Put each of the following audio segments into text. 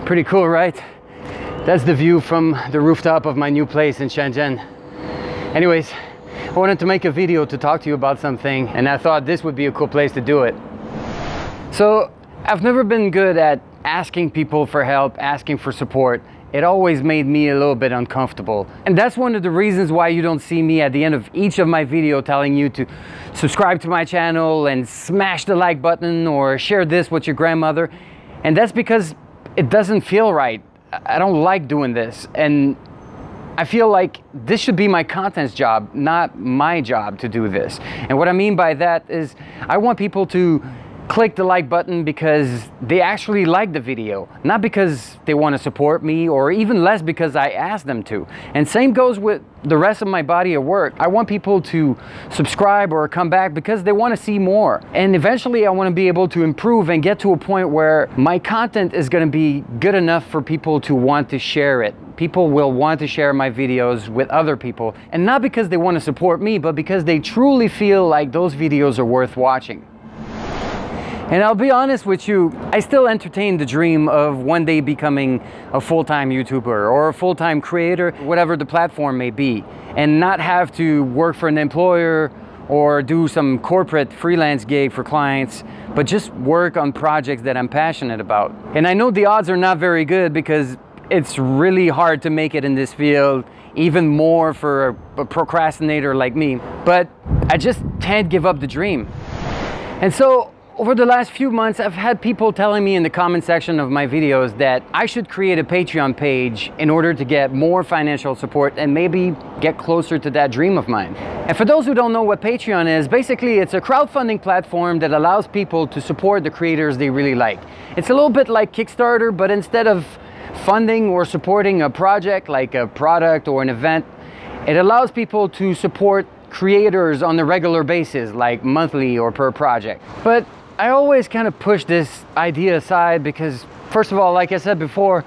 Pretty cool, right? That's the view from the rooftop of my new place in Shenzhen. Anyways, I wanted to make a video to talk to you about something, and I thought this would be a cool place to do it. So I've never been good at asking people for help, asking for support. It always made me a little bit uncomfortable. And that's one of the reasons why you don't see me at the end of each of my videos telling you to subscribe to my channel and smash the like button or share this with your grandmother. And that's because it doesn't feel right. I don't like doing this. And I feel like this should be my content's job, not my job to do this. And what I mean by that is I want people to click the like button because they actually like the video, not because they want to support me, or even less because I asked them to. And same goes with the rest of my body of work. I want people to subscribe or come back because they want to see more. And eventually I want to be able to improve and get to a point where my content is going to be good enough for people to want to share it. People will want to share my videos with other people, and not because they want to support me, but because they truly feel like those videos are worth watching. And I'll be honest with you, I still entertain the dream of one day becoming a full-time YouTuber or a full-time creator, whatever the platform may be, and not have to work for an employer or do some corporate freelance gig for clients, but just work on projects that I'm passionate about. And I know the odds are not very good because it's really hard to make it in this field, even more for a procrastinator like me, but I just can't give up the dream. And so over the last few months, I've had people telling me in the comment section of my videos that I should create a Patreon page in order to get more financial support and maybe get closer to that dream of mine. And for those who don't know what Patreon is, basically it's a crowdfunding platform that allows people to support the creators they really like. It's a little bit like Kickstarter, but instead of funding or supporting a project like a product or an event, it allows people to support creators on a regular basis, like monthly or per project. But I always kind of push this idea aside because, first of all, like I said before,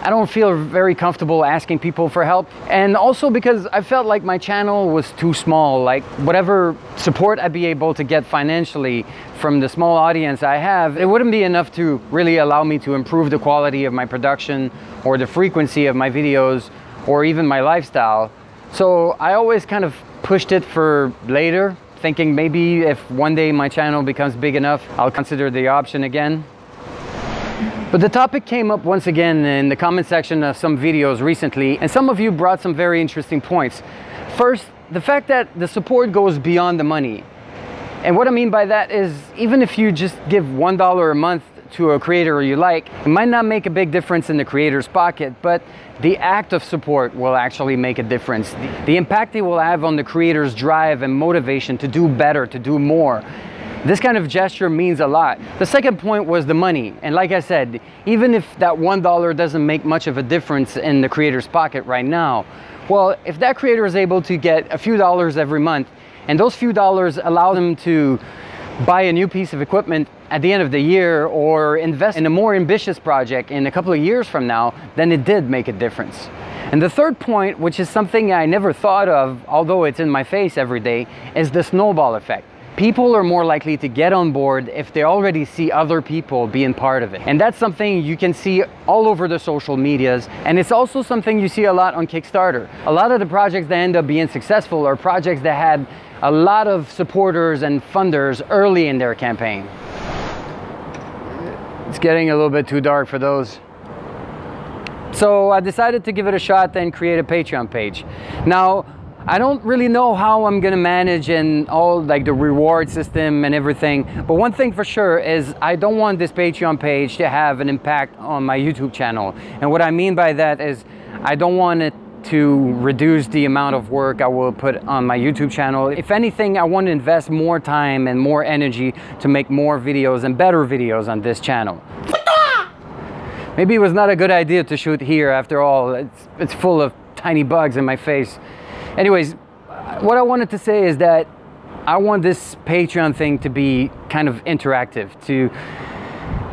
I don't feel very comfortable asking people for help. And also because I felt like my channel was too small. Like whatever support I'd be able to get financially from the small audience I have, it wouldn't be enough to really allow me to improve the quality of my production or the frequency of my videos or even my lifestyle. So I always kind of pushed it for later, thinking maybe if one day my channel becomes big enough, I'll consider the option again. But the topic came up once again in the comment section of some videos recently, and some of you brought some very interesting points. First, the fact that the support goes beyond the money. And what I mean by that is, even if you just give $1 a month to a creator you like, it might not make a big difference in the creator's pocket, but the act of support will actually make a difference. The impact it will have on the creator's drive and motivation to do better, to do more. This kind of gesture means a lot. The second point was the money. And like I said, even if that $1 doesn't make much of a difference in the creator's pocket right now, well, if that creator is able to get a few dollars every month, and those few dollars allow them to buy a new piece of equipment at the end of the year or invest in a more ambitious project in a couple of years from now, then it did make a difference. And the third point, which is something I never thought of, although it's in my face every day, is the snowball effect. People are more likely to get on board if they already see other people being part of it. And that's something you can see all over the social medias. And it's also something you see a lot on Kickstarter. A lot of the projects that end up being successful are projects that had a lot of supporters and funders early in their campaign. It's getting a little bit too dark for those. So I decided to give it a shot and create a Patreon page. Now, I don't really know how I'm gonna manage and all like the reward system and everything, but one thing for sure is I don't want this Patreon page to have an impact on my YouTube channel. And what I mean by that is I don't want it to reduce the amount of work I will put on my YouTube channel. If anything, I want to invest more time and more energy to make more videos and better videos on this channel. Maybe it was not a good idea to shoot here after all. It's full of tiny bugs in my face. Anyways, what I wanted to say is that I want this Patreon thing to be kind of interactive, to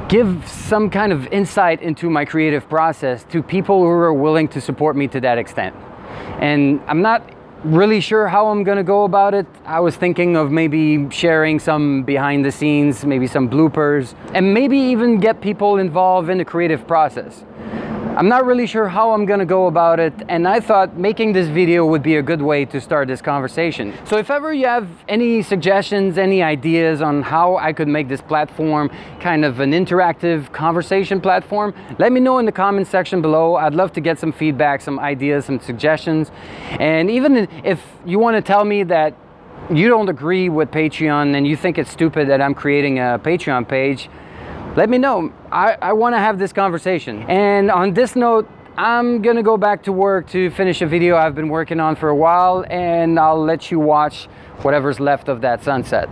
give some kind of insight into my creative process to people who are willing to support me to that extent. And I'm not really sure how I'm gonna go about it. I was thinking of maybe sharing some behind the scenes, maybe some bloopers, and maybe even get people involved in the creative process. I'm not really sure how I'm gonna go about it, and I thought making this video would be a good way to start this conversation. So if ever you have any suggestions, any ideas on how I could make this platform kind of an interactive conversation platform, let me know in the comment section below. I'd love to get some feedback, some ideas, some suggestions. And even if you want to tell me that you don't agree with Patreon and you think it's stupid that I'm creating a Patreon page, let me know. I want to have this conversation. And on this note, I'm gonna go back to work to finish a video I've been working on for a while, and I'll let you watch whatever's left of that sunset.